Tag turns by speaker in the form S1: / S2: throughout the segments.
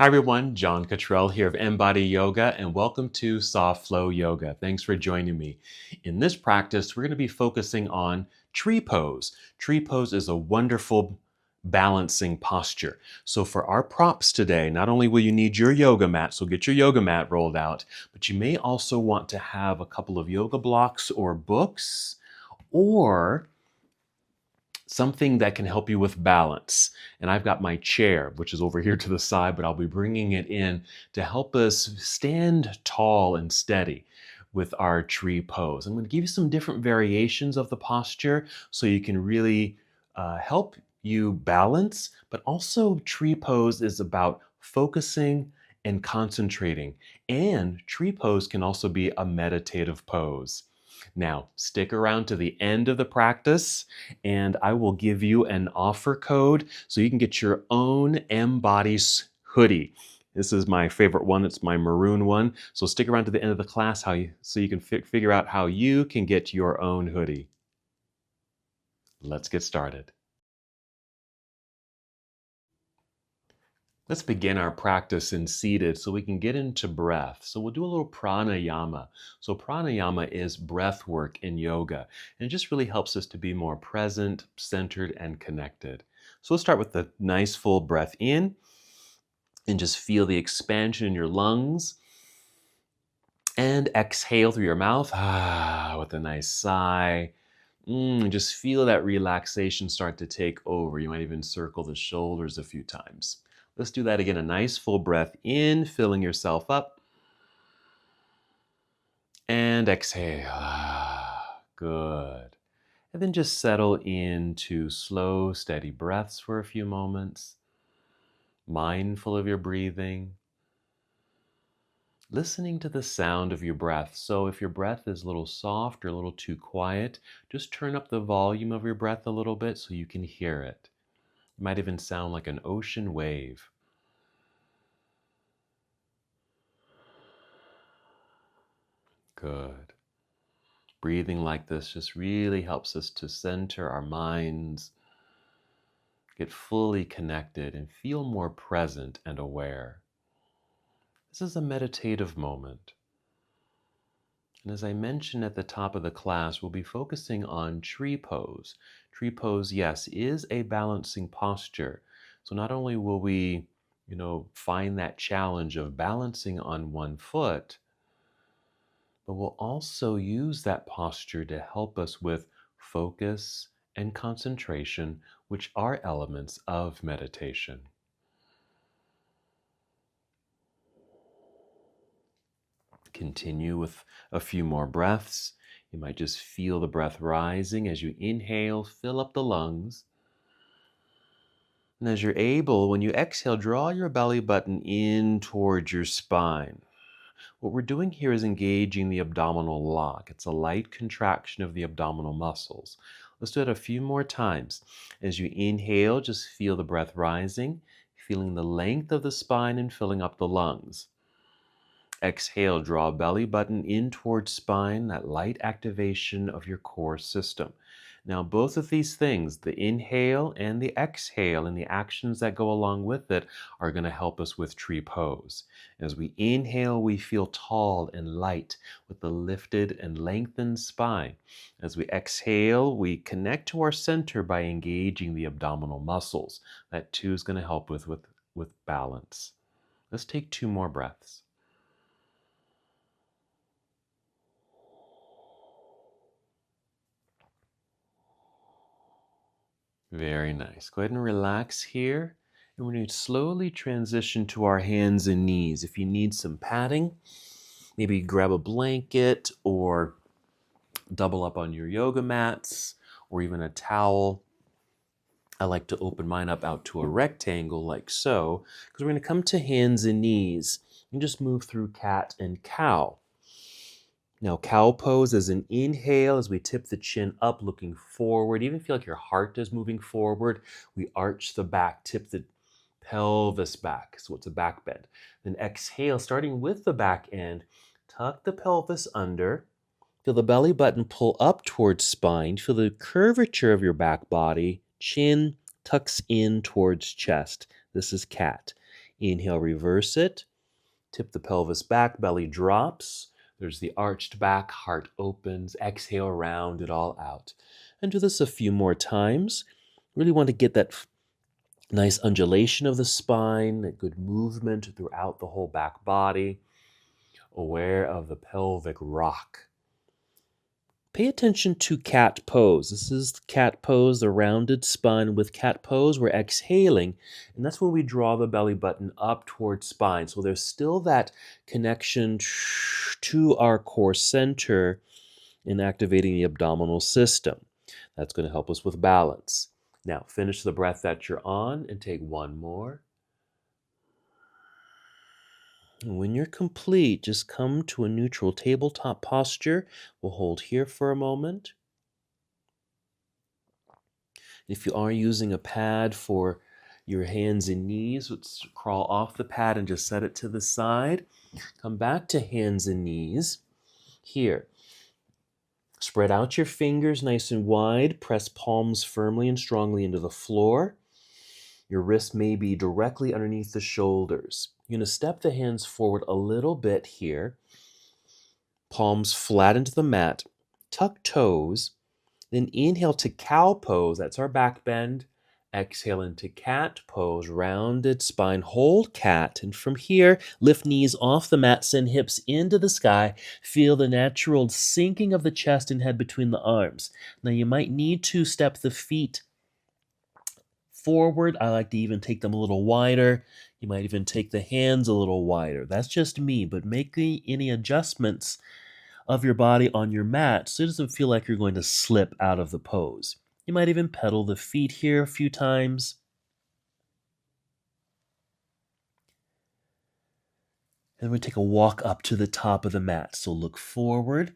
S1: Hi everyone, John Cottrell here of MBODY Yoga, and welcome to Soft Flow Yoga. Thanks for joining me. In this practice, we're going to be focusing on tree pose. Tree pose is a wonderful balancing posture. So for our props today, not only will you need your yoga mat, so get your yoga mat rolled out, but you may also want to have a couple of yoga blocks or books, or something that can help you with balance. And I've got my chair, which is over here to the side, but I'll be bringing it in to help us stand tall and steady with our tree pose. I'm going to give you some different variations of the posture so you can really help you balance, but also tree pose is about focusing and concentrating. And tree pose can also be a meditative pose. Now, stick around to the end of the practice and I will give you an offer code so you can get your own MBODY hoodie. This is my favorite one. It's my maroon one. So stick around to the end of the class so you can figure out how you can get your own hoodie. Let's get started. Let's begin our practice in seated so we can get into breath. So we'll do a little pranayama. So pranayama is breath work in yoga, and it just really helps us to be more present, centered, and connected. So let's start with the nice full breath in and just feel the expansion in your lungs. And exhale through your mouth with a nice sigh. Just feel that relaxation start to take over. You might even circle the shoulders a few times. Let's do that again. A nice full breath in, filling yourself up. And exhale. Good. And then just settle into slow, steady breaths for a few moments. Mindful of your breathing. Listening to the sound of your breath. So if your breath is a little soft or a little too quiet, just turn up the volume of your breath a little bit so you can hear it. It might even sound like an ocean wave. Good. Breathing like this just really helps us to center our minds, get fully connected, and feel more present and aware. This is a meditative moment. And as I mentioned at the top of the class, we'll be focusing on tree pose. Tree pose, yes, is a balancing posture. So not only will we, find that challenge of balancing on one foot, but we'll also use that posture to help us with focus and concentration, which are elements of meditation. Continue with a few more breaths. You might just feel the breath rising as you inhale, fill up the lungs. And as you're able, when you exhale, draw your belly button in towards your spine. What we're doing here is engaging the abdominal lock. It's a light contraction of the abdominal muscles. Let's do it a few more times. As you inhale, just feel the breath rising, feeling the length of the spine and filling up the lungs. Exhale, draw belly button in towards spine, that light activation of your core system. Now, both of these things, the inhale and the exhale and the actions that go along with it, are going to help us with tree pose. As we inhale, we feel tall and light with the lifted and lengthened spine. As we exhale, we connect to our center by engaging the abdominal muscles. That too is going to help with balance. Let's take 2 more breaths. Very nice. Go ahead and relax here. And we're going to slowly transition to our hands and knees. If you need some padding, maybe grab a blanket or double up on your yoga mats or even a towel. I like to open mine up out to a rectangle like so, because we're going to come to hands and knees and just move through cat and cow. Now, cow pose is an inhale as we tip the chin up, looking forward. Even feel like your heart is moving forward. We arch the back, tip the pelvis back. So it's a back bend. Then exhale, starting with the back end. Tuck the pelvis under. Feel the belly button pull up towards spine. Feel the curvature of your back body. Chin tucks in towards chest. This is cat. Inhale, reverse it. Tip the pelvis back, belly drops. There's the arched back, heart opens. Exhale, round it all out. And do this a few more times. Really want to get that nice undulation of the spine, a good movement throughout the whole back body. Aware of the pelvic rock. Pay attention to cat pose. This is cat pose, the rounded spine. With cat pose, we're exhaling, and that's when we draw the belly button up towards spine. So there's still that connection to our core center in activating the abdominal system. That's going to help us with balance. Now, finish the breath that you're on and take one more. And when you're complete, just come to a neutral tabletop posture. We'll hold here for a moment. If you are using a pad for your hands and knees, let's crawl off the pad and just set it to the side. Come back to hands and knees. Here. Spread out your fingers nice and wide. Press palms firmly and strongly into the floor. Your wrist may be directly underneath the shoulders. You're going to step the hands forward a little bit here. Palms flat into the mat. Tuck toes. Then inhale to cow pose. That's our back bend. Exhale into cat pose. Rounded spine. Hold cat. And from here, lift knees off the mat. Send hips into the sky. Feel the natural sinking of the chest and head between the arms. Now you might need to step the feet forward. I like to even take them a little wider. You might even take the hands a little wider. That's just me, but make any adjustments of your body on your mat so it doesn't feel like you're going to slip out of the pose. You might even pedal the feet here a few times. And we take a walk up to the top of the mat. So look forward.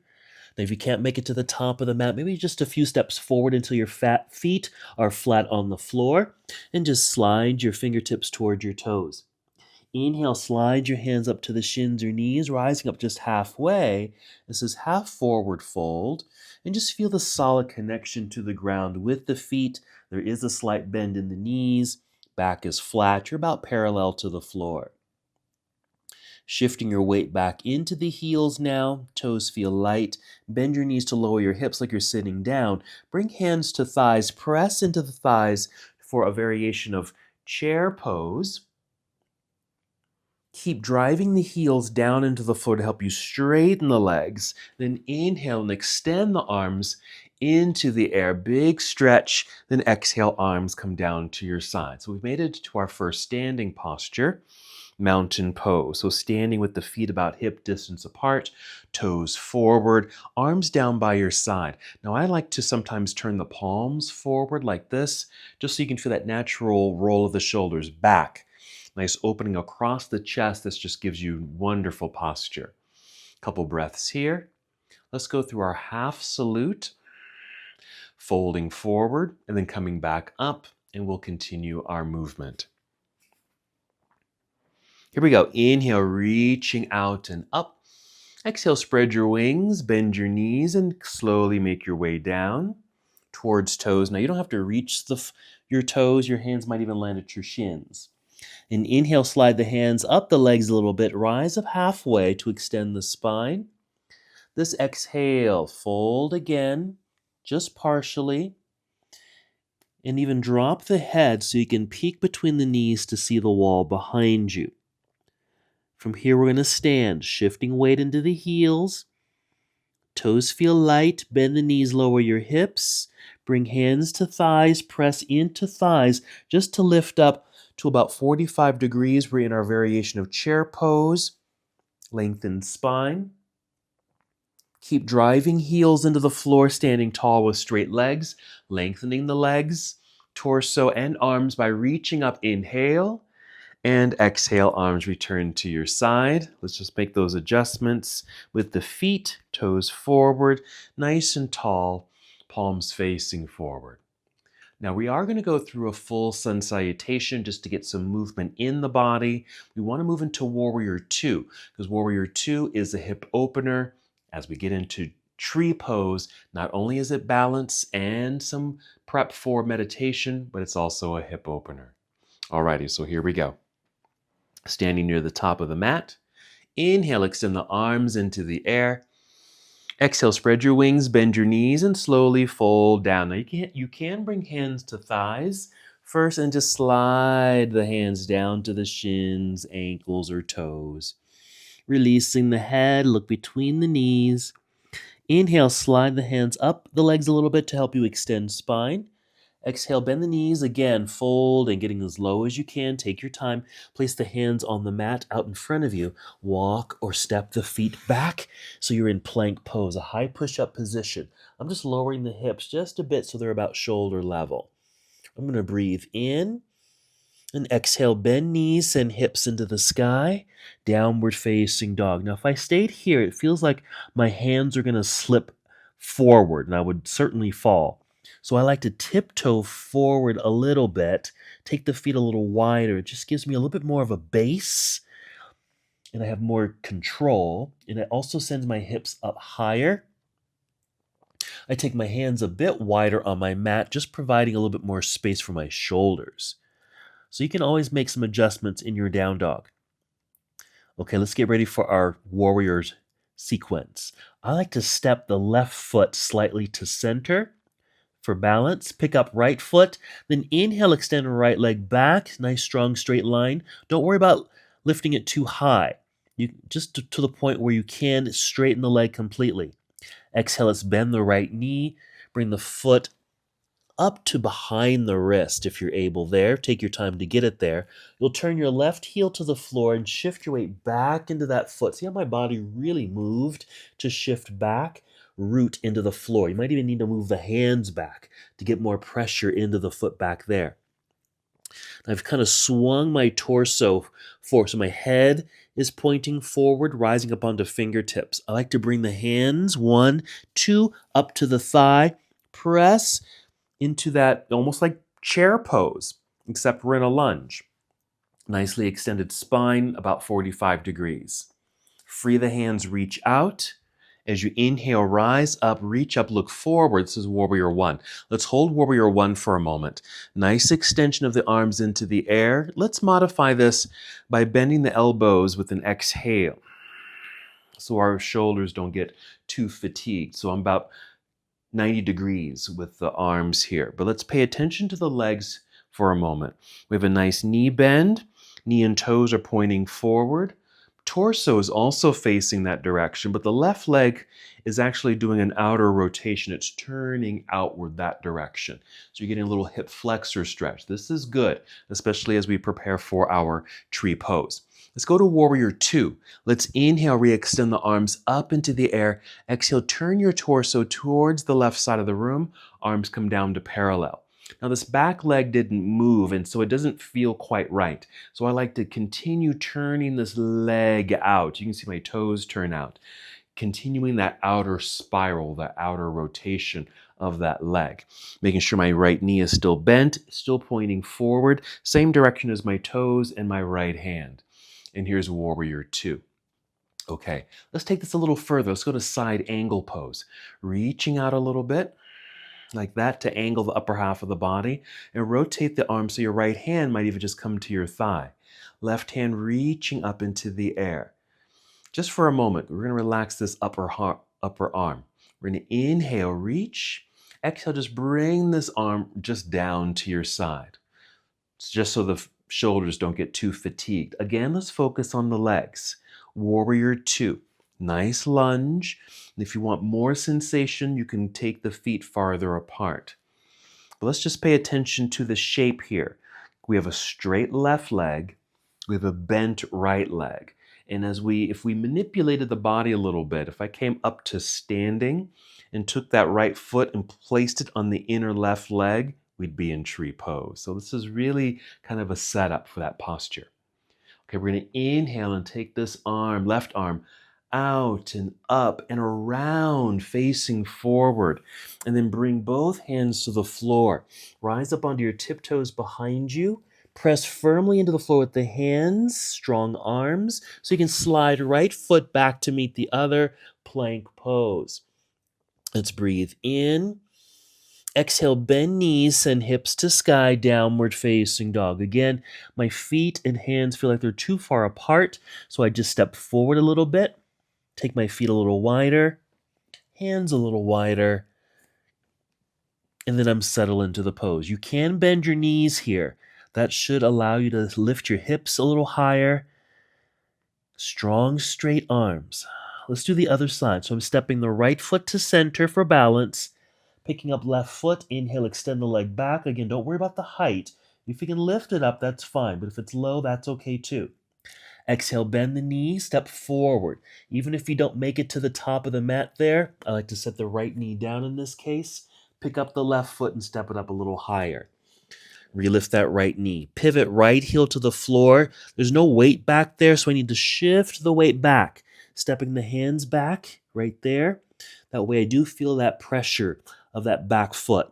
S1: Now, if you can't make it to the top of the mat, maybe just a few steps forward until your feet are flat on the floor, and just slide your fingertips toward your toes. Inhale, slide your hands up to the shins or knees, rising up just halfway. This is half forward fold, and just feel the solid connection to the ground with the feet. There is a slight bend in the knees. Back is flat. You're about parallel to the floor. Shifting your weight back into the heels now. Toes feel light. Bend your knees to lower your hips like you're sitting down. Bring hands to thighs. Press into the thighs for a variation of chair pose. Keep driving the heels down into the floor to help you straighten the legs. Then inhale and extend the arms into the air. Big stretch. Then exhale, arms come down to your side. So we've made it to our first standing posture. Mountain pose. So standing with the feet about hip distance apart, toes forward, arms down by your side. Now I like to sometimes turn the palms forward like this, just so you can feel that natural roll of the shoulders back. Nice opening across the chest. This just gives you wonderful posture. Couple breaths here. Let's go through our half salute, folding forward and then coming back up, and we'll continue our movement. Here we go. Inhale, reaching out and up. Exhale, spread your wings, bend your knees, and slowly make your way down towards toes. Now, you don't have to reach your toes. Your hands might even land at your shins. And inhale, slide the hands up the legs a little bit. Rise up halfway to extend the spine. This exhale, fold again, just partially. And even drop the head so you can peek between the knees to see the wall behind you. From here, we're going to stand, shifting weight into the heels. Toes feel light. Bend the knees, lower your hips. Bring hands to thighs, press into thighs just to lift up to about 45 degrees. We're in our variation of chair pose. Lengthen spine. Keep driving heels into the floor, standing tall with straight legs. Lengthening the legs, torso, and arms by reaching up. Inhale. And exhale, arms return to your side. Let's just make those adjustments with the feet, toes forward, nice and tall, palms facing forward. Now we are going to go through a full sun salutation just to get some movement in the body. We want to move into Warrior 2 because Warrior 2 is a hip opener. As we get into tree pose, not only is it balance and some prep for meditation, but it's also a hip opener. Alrighty, so here we go. standing near the top of the mat. Inhale, extend the arms into the air. Exhale, spread your wings, bend your knees, and slowly fold down. Now you can bring hands to thighs first and just slide the hands down to the shins, ankles, or toes. Releasing the head, look between the knees. Inhale, slide the hands up the legs a little bit to help you extend spine. Exhale, bend the knees again, fold and getting as low as you can. Take your time. Place the hands on the mat out in front of you. Walk or step the feet back so you're in plank pose, a high push-up position. I'm just lowering the hips just a bit so they're about shoulder level. I'm going to breathe in and exhale, bend knees, send hips into the sky, downward facing dog. Now, if I stayed here, it feels like my hands are going to slip forward and I would certainly fall. So I like to tiptoe forward a little bit, take the feet a little wider. It just gives me a little bit more of a base and I have more control. And it also sends my hips up higher. I take my hands a bit wider on my mat, just providing a little bit more space for my shoulders. So you can always make some adjustments in your down dog. Okay, let's get ready for our warriors sequence. I like to step the left foot slightly to center for balance. Pick up right foot, then inhale, extend right leg back. Nice, strong, straight line. Don't worry about lifting it too high. You just to the point where you can straighten the leg completely. Exhale, let's bend the right knee. Bring the foot up to behind the wrist if you're able there. Take your time to get it there. You'll turn your left heel to the floor and shift your weight back into that foot. See how my body really moved to shift back? Root into the floor. You might even need to move the hands back to get more pressure into the foot back there. I've kind of swung my torso forward, so my head is pointing forward, rising up onto fingertips. I like to bring the hands, 1, 2, up to the thigh, press into that almost like chair pose, except we're in a lunge. Nicely extended spine, about 45 degrees. Free the hands, reach out. As you inhale, rise up, reach up, look forward. This is Warrior One. Let's hold Warrior One for a moment. Nice extension of the arms into the air. Let's modify this by bending the elbows with an exhale so our shoulders don't get too fatigued. So I'm about 90 degrees with the arms here. But let's pay attention to the legs for a moment. We have a nice knee bend. Knee and toes are pointing forward. Torso is also facing that direction, but the left leg is actually doing an outer rotation. It's turning outward that direction. So you're getting a little hip flexor stretch. This is good, especially as we prepare for our tree pose. Let's go to Warrior Two. Let's inhale, re-extend the arms up into the air. Exhale, turn your torso towards the left side of the room. Arms come down to parallel. Now this back leg didn't move, and so it doesn't feel quite right. So I like to continue turning this leg out. You can see my toes turn out. Continuing that outer spiral, that outer rotation of that leg. Making sure my right knee is still bent, still pointing forward. Same direction as my toes and my right hand. And here's Warrior Two. Okay, let's take this a little further. Let's go to side angle pose. Reaching out a little bit, like that, to angle the upper half of the body, and rotate the arm so your right hand might even just come to your thigh. Left hand reaching up into the air. Just for a moment, we're going to relax this upper arm. We're going to inhale, reach. Exhale, just bring this arm just down to your side. It's just so the shoulders don't get too fatigued. Again, let's focus on the legs. Warrior Two. Nice lunge. And if you want more sensation, you can take the feet farther apart. But let's just pay attention to the shape here. We have a straight left leg. We have a bent right leg. And if we manipulated the body a little bit, if I came up to standing and took that right foot and placed it on the inner left leg, we'd be in tree pose. So this is really kind of a setup for that posture. Okay, we're going to inhale and take this arm, left arm, out and up and around, facing forward. And then bring both hands to the floor. Rise up onto your tiptoes behind you. Press firmly into the floor with the hands, strong arms, so you can slide right foot back to meet the other, plank pose. Let's breathe in
S2: Exhale, bend knees, send hips to sky, downward facing dog. Again, my feet and hands feel like they're too far apart, so I just step forward a little bit, take my feet a little wider, hands a little wider, and then I'm settled into the pose. You can bend your knees here. That should allow you to lift your hips a little higher. Strong, straight arms. Let's do the other side. So I'm stepping the right foot to center for balance. Picking up left foot. Inhale, extend the leg back. Again, don't worry about the height. If you can lift it up, that's fine. But if it's low, that's okay too. Exhale, bend the knee, step forward. Even if you don't make it to the top of the mat there, I like to set the right knee down in this case. Pick up the left foot and step it up a little higher. Relift that right knee. Pivot right heel to the floor. There's no weight back there, so I need to shift the weight back. Stepping the hands back right there. That way I do feel that pressure of that back foot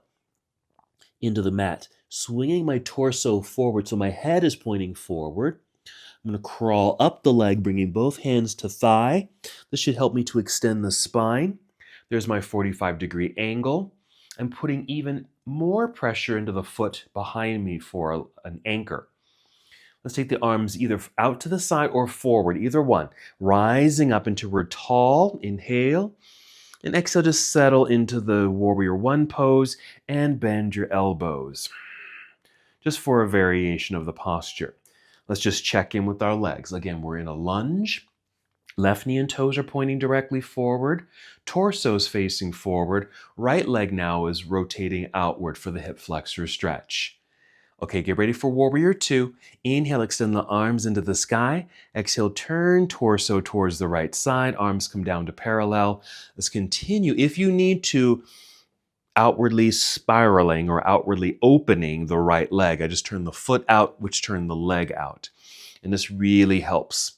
S2: into the mat. Swinging my torso forward so my head is pointing forward. I'm going to crawl up the leg, bringing both hands to thigh. This should help me to extend the spine. There's my 45-degree angle. I'm putting even more pressure into the foot behind me for an anchor. Let's take the arms either out to the side or forward, either one. Rising up into we're tall, inhale. And exhale, just settle into the warrior one pose and bend your elbows. Just for a variation of the posture. Let's just check in with our legs. Again, we're in a lunge. Left knee and toes are pointing directly forward. Torso's facing forward. Right leg now is rotating outward for the hip flexor stretch. Okay, get ready for warrior two. Inhale, extend the arms into the sky. Exhale, turn torso towards the right side. Arms come down to parallel. Let's continue. If you need to, outwardly spiraling or outwardly opening the right leg. I just turn the foot out, which turn the leg out. And this really helps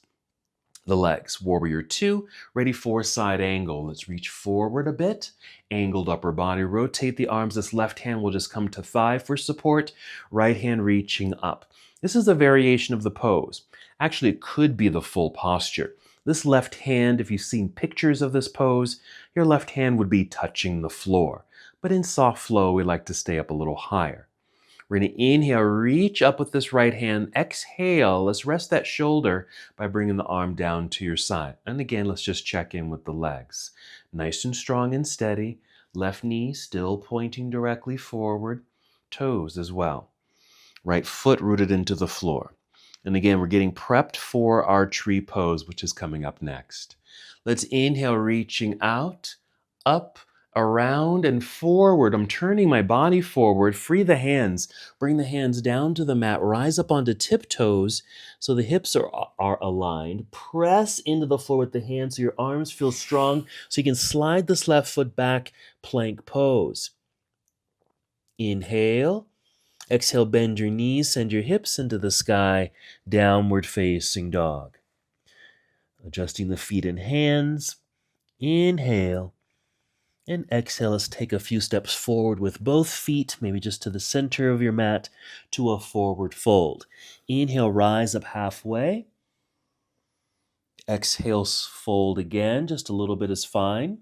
S2: the legs. Warrior two, ready for side angle. Let's reach forward a bit. Angled upper body. Rotate the arms. This left hand will just come to thigh for support. Right hand reaching up. This is a variation of the pose. Actually, it could be the full posture. This left hand, if you've seen pictures of this pose, your left hand would be touching the floor. But in soft flow, we like to stay up a little higher. We're going to inhale, reach up with this right hand. Exhale, let's rest that shoulder by bringing the arm down to your side. And again, let's just check in with the legs. Nice and strong and steady. Left knee still pointing directly forward. Toes as well. Right foot rooted into the floor. And again, we're getting prepped for our tree pose, which is coming up next. Let's inhale, reaching out, up, around, and forward. I'm turning my body forward. Free the hands. Bring the hands down to the mat. Rise up onto tiptoes so the hips are aligned. Press into the floor with the hands so your arms feel strong so you can slide this left foot back, plank pose. Inhale. Exhale, bend your knees, send your hips into the sky, downward facing dog. Adjusting the feet and hands. Inhale. And exhale, let's take a few steps forward with both feet, maybe just to the center of your mat, to a forward fold. Inhale, rise up halfway. Exhale, fold again, just a little bit is fine.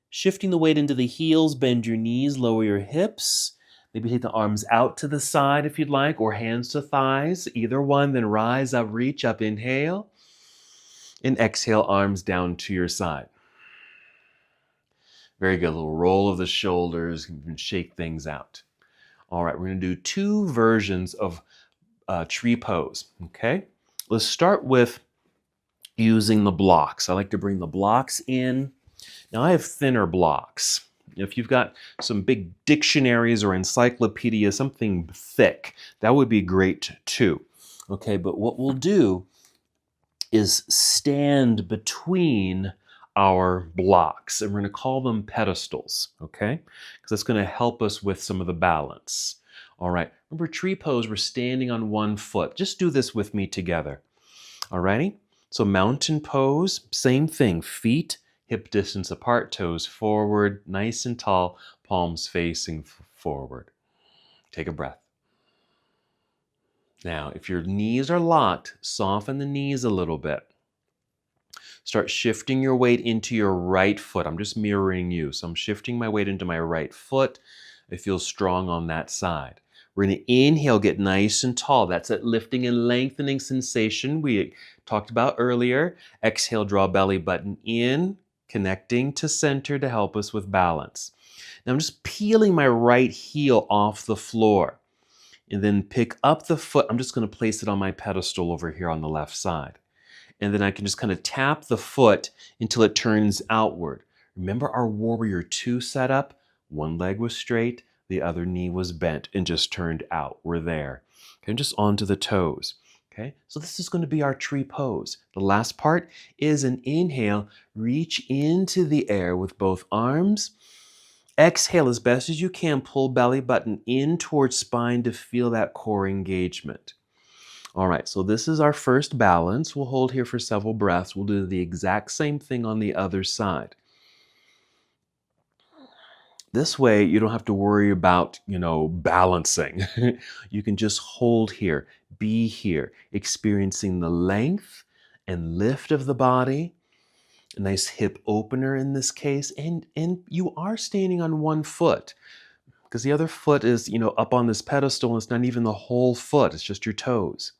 S2: Shifting the weight into the heels, bend your knees, lower your hips. Maybe take the arms out to the side if you'd like, or hands to thighs, either one. Then rise up, reach up, inhale. And exhale, arms down to your side. Very good. A little roll of the shoulders. You can shake things out. All right, we're going to do two versions of tree pose. Okay, let's start with using the blocks. I like to bring the blocks in. Now I have thinner blocks. If you've got some big dictionaries or encyclopedias, something thick, that would be great too. Okay, but what we'll do is stand between our blocks, and we're going to call them pedestals, okay? Because that's going to help us with some of the balance. All right, remember tree pose, we're standing on one foot. Just do this with me together. All righty? So mountain pose, same thing, feet hip distance apart, toes forward, nice and tall, palms facing forward. Take a breath. Now, if your knees are locked, soften the knees a little bit. Start shifting your weight into your right foot. I'm just mirroring you. So I'm shifting my weight into my right foot.
S1: It feels strong on that side. We're going to inhale, get nice and tall. That's that lifting and lengthening sensation we talked about earlier. Exhale, draw belly button in, connecting to center to help us with balance. Now I'm just peeling my right heel off the floor and then pick up the foot. I'm just going to place it on my pedestal over here on the left side. And then I can just kind of tap the foot until it turns outward. Remember our warrior two setup? One leg was straight, the other knee was bent and just turned out. We're there. Okay, just onto the toes. Okay, so this is going to be our tree pose. The last part is an inhale. Reach into the air with both arms. Exhale as best as you can. Pull belly button in towards spine to feel that core engagement. All right, so this is our first balance. We'll hold here for several breaths. We'll do the exact same thing on the other side. This way, you don't have to worry about, balancing. You can just hold here, be here, experiencing the length and lift of the body. A nice hip opener in this case, and you are standing on one foot because the other foot is, up on this pedestal, and it's not even the whole foot, it's just your toes.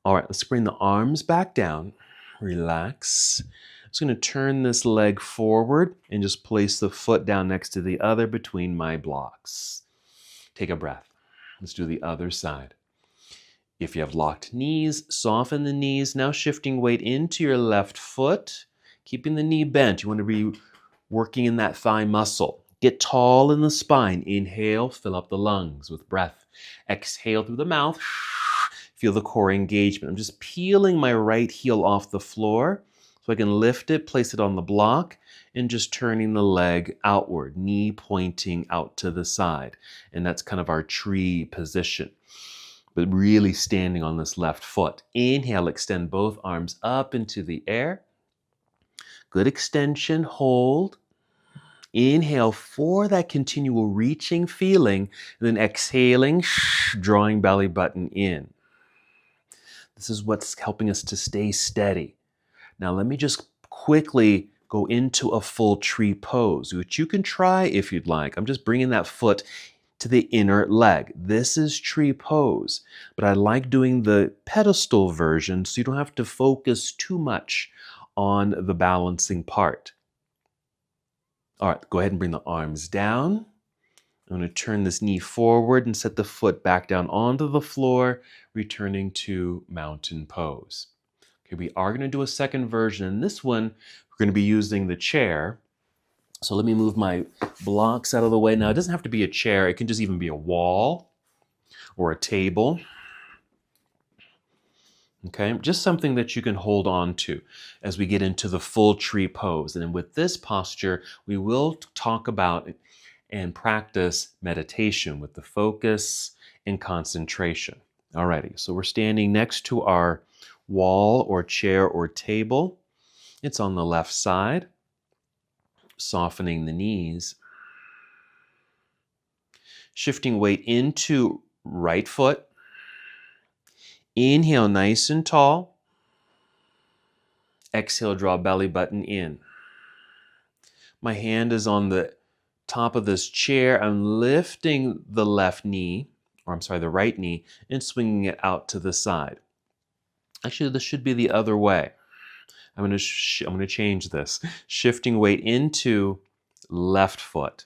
S1: All right, let's bring the arms back down. Relax. I'm just going to turn this leg forward and just place the foot down next to the other between my blocks. Take a breath. Let's do the other side. If you have locked knees, soften the knees. Now shifting weight into your left foot, keeping the knee bent. You want to be working in that thigh muscle. Get tall in the spine. Inhale, fill up the lungs with breath. Exhale through the mouth. Feel the core engagement. I'm just peeling my right heel off the floor so I can lift it, place it on the block, and just turning the leg outward, knee pointing out to the side. And that's kind of our tree position, but really standing on this left foot. Inhale, extend both arms up into the air. Good extension, hold. Inhale for that continual reaching feeling, and then exhaling, drawing belly button in. This is what's helping us to stay steady. Now let me just quickly go into a full tree pose, which you can try if you'd like. I'm just bringing that foot to the inner leg. This is tree pose, but I like doing the pedestal version so you don't have to focus too much on the balancing part. All right, go ahead and bring the arms down. I'm going to turn this knee forward and set the foot back down onto the floor, returning to mountain pose. Okay, we are going to do a second version. In this one, we're going to be using the chair. So let me move my blocks out of the way. Now, it doesn't have to be a chair. It can just even be a wall or a table. Okay, just something that you can hold on to as we get into the full tree pose. And with this posture, we will talk about and practice meditation with the focus and concentration. Alrighty, so we're standing next to our wall or chair or table. It's on the left side, softening the knees. Shifting weight into right foot. Inhale nice and tall. Exhale, draw belly button in. My hand is on the top of this chair. I'm lifting the the right knee, and swinging it out to the side. Actually, this should be the other way. I'm going to change this. Shifting weight into left foot.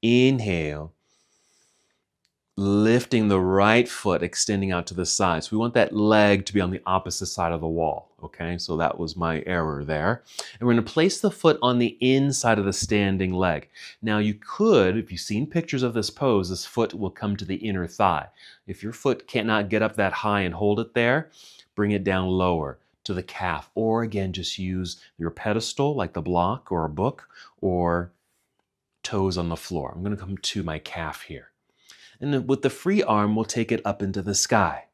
S1: Inhale. Lifting the right foot, extending out to the side. So we want that leg to be on the opposite side of the wall. Okay, so that was my error there. And we're going to place the foot on the inside of the standing leg. Now you could, if you've seen pictures of this pose, this foot will come to the inner thigh. If your foot cannot get up that high and hold it there, bring it down lower to the calf. Or again, just use your pedestal like the block or a book, or toes on the floor. I'm going to come to my calf here. And then with the free arm, we'll take it up into the sky.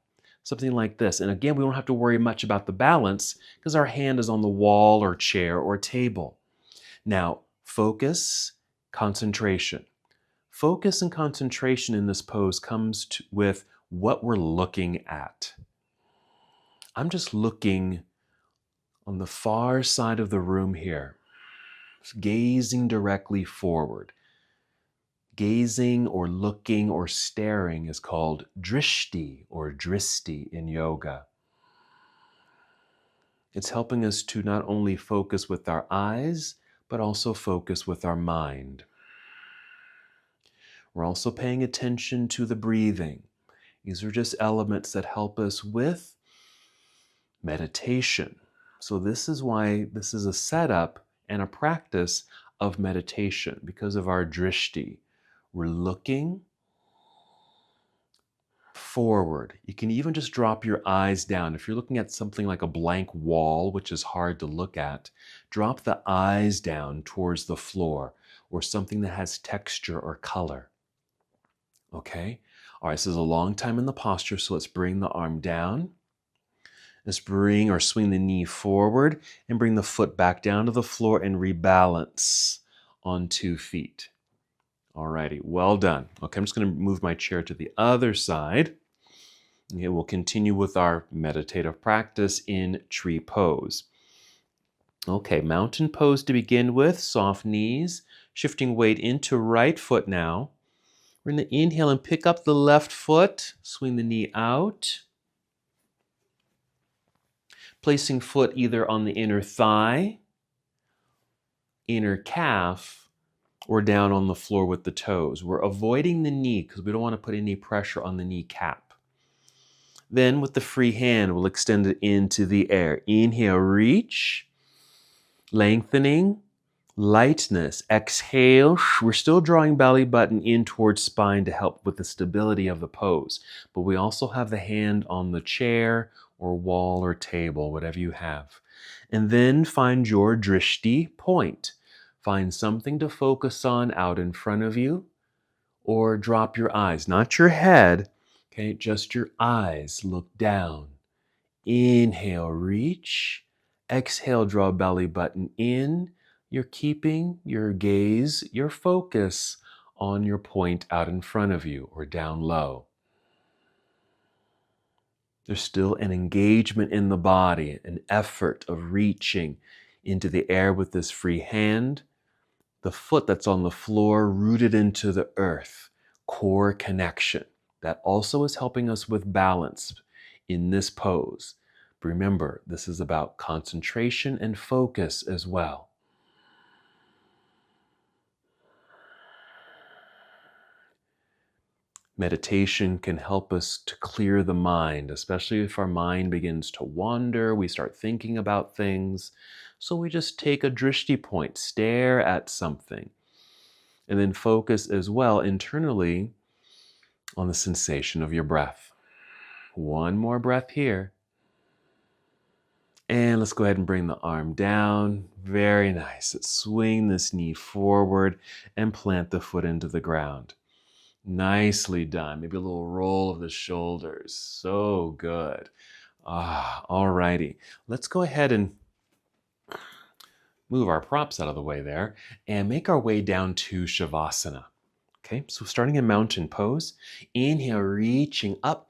S1: Something like this. And again, we don't have to worry much about the balance because our hand is on the wall or chair or table. Now, focus, concentration. Focus and concentration in this pose comes with what we're looking at. I'm just looking on the far side of the room here, gazing directly forward. Gazing or looking or staring is called drishti or dristi in yoga. It's helping us to not only focus with our eyes, but also focus with our mind. We're also paying attention to the breathing. These are just elements that help us with meditation. So this is why this is a setup and a practice of meditation because of our drishti. We're looking forward. You can even just drop your eyes down. If you're looking at something like a blank wall, which is hard to look at, drop the eyes down towards the floor or something that has texture or color. Okay? All right, this is a long time in the posture, so let's bring the arm down. Let's bring or swing the knee forward and bring the foot back down to the floor and rebalance on 2 feet. All righty, well done. Okay, I'm just going to move my chair to the other side. Okay, we'll continue with our meditative practice in tree pose. Okay, mountain pose to begin with, soft knees, shifting weight into right foot now. We're going to inhale and pick up the left foot, swing the knee out. Placing foot either on the inner thigh, inner calf, or down on the floor with the toes. We're avoiding the knee because we don't want to put any pressure on the kneecap. Then with the free hand, we'll extend it into the air. Inhale, reach, lengthening, lightness. Exhale, we're still drawing belly button in towards spine to help with the stability of the pose. But we also have the hand on the chair or wall or table, whatever you have. And then find your drishti point. Find something to focus on out in front of you, or drop your eyes, not your head, okay, just your eyes. Look down. Inhale, reach. Exhale, draw belly button in. You're keeping your gaze, your focus on your point out in front of you or down low. There's still an engagement in the body, an effort of reaching into the air with this free hand. The foot that's on the floor rooted into the earth, core connection. That also is helping us with balance in this pose. But remember, this is about concentration and focus as well. Meditation can help us to clear the mind, especially if our mind begins to wander, we start thinking about things. So we just take a drishti point, stare at something, and then focus as well internally on the sensation of your breath. One more breath here. And let's go ahead and bring the arm down. Very nice. Let's swing this knee forward and plant the foot into the ground. Nicely done. Maybe a little roll of the shoulders. So good. All righty. Let's go ahead and move our props out of the way there and make our way down to Shavasana. Okay, so starting in mountain pose, inhale, reaching up.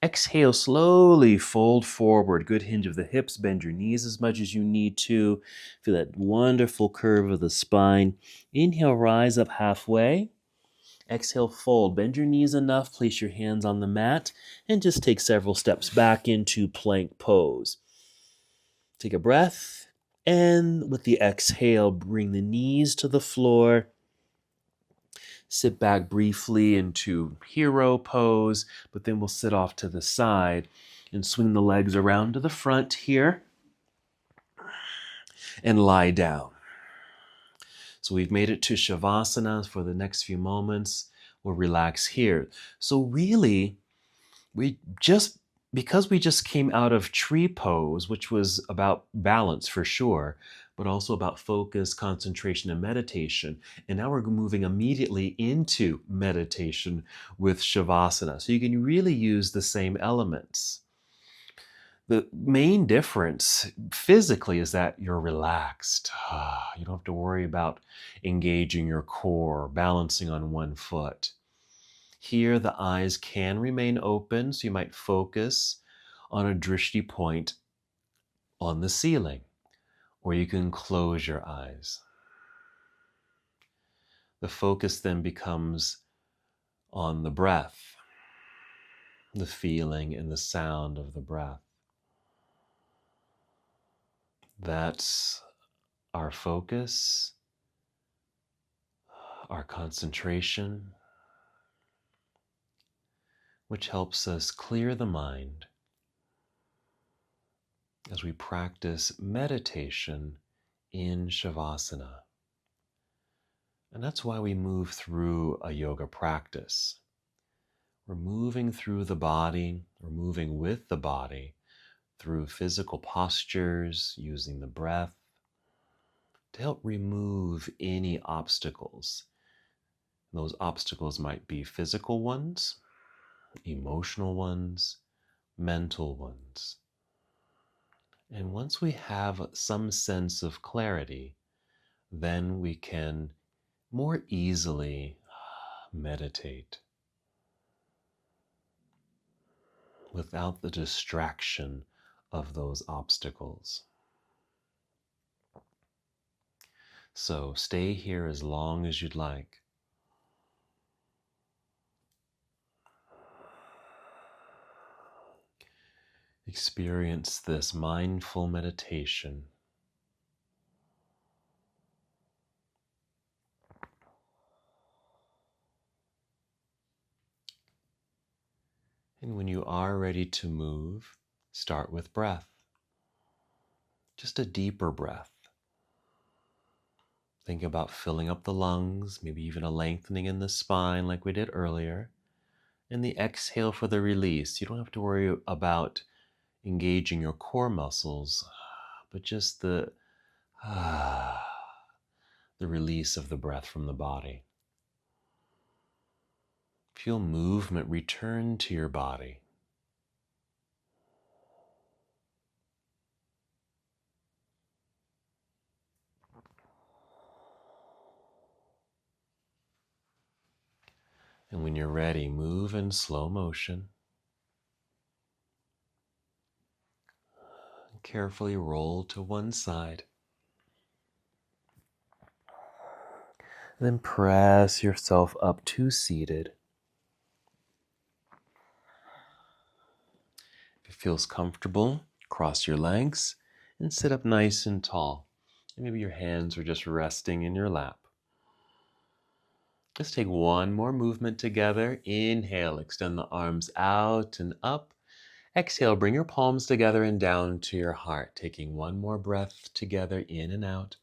S1: Exhale, slowly fold forward. Good hinge of the hips. Bend your knees as much as you need to. Feel that wonderful curve of the spine. Inhale, rise up halfway. Exhale, fold. Bend your knees enough. Place your hands on the mat and just take several steps back into plank pose. Take a breath. And with the exhale, bring the knees to the floor. Sit back briefly into hero pose, but then we'll sit off to the side and swing the legs around to the front here and lie down. So we've made it to Shavasana. For the next few moments, we'll relax here. So really, because we just came out of tree pose, which was about balance for sure, but also about focus, concentration, and meditation. And now we're moving immediately into meditation with Shavasana. So you can really use the same elements. The main difference physically is that you're relaxed. You don't have to worry about engaging your core, balancing on one foot. Here, the eyes can remain open, so you might focus on a drishti point on the ceiling, or you can close your eyes. The focus then becomes on the breath, the feeling and the sound of the breath. That's our focus, our concentration, which helps us clear the mind as we practice meditation in Shavasana. And that's why we move through a yoga practice. We're moving through the body, we're moving with the body through physical postures, using the breath to help remove any obstacles. Those obstacles might be physical ones, emotional ones, mental ones. And once we have some sense of clarity, then we can more easily meditate without the distraction of those obstacles. So stay here as long as you'd like. Experience this mindful meditation. And when you are ready to move, start with breath. Just a deeper breath. Think about filling up the lungs, maybe even a lengthening in the spine like we did earlier. And the exhale for the release. You don't have to worry about engaging your core muscles, but just the release of the breath from the body. Feel movement return to your body. And when you're ready, move in slow motion. Carefully roll to one side. Then press yourself up to seated. If it feels comfortable, cross your legs and sit up nice and tall. And maybe your hands are just resting in your lap. Let's take one more movement together. Inhale, extend the arms out and up. Exhale, bring your palms together and down to your heart. Taking one more breath together, in and out.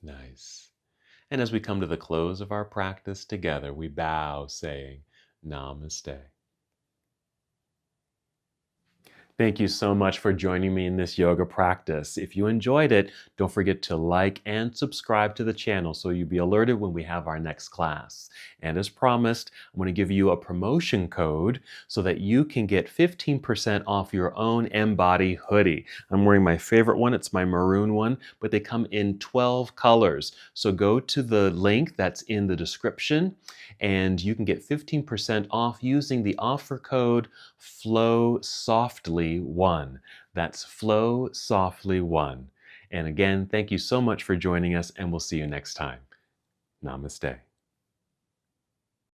S1: Nice. And as we come to the close of our practice together, we bow saying, Namaste. Thank you so much for joining me in this yoga practice. If you enjoyed it, don't forget to like and subscribe to the channel so you'll be alerted when we have our next class. And as promised, I'm going to give you a promotion code so that you can get 15% off your own MBODY hoodie. I'm wearing my favorite one. It's my maroon one, but they come in 12 colors. So go to the link that's in the description and you can get 15% off using the offer code FlowSoftly1. That's FlowSoftly1. And again, thank you so much for joining us, and we'll see you next time. Namaste.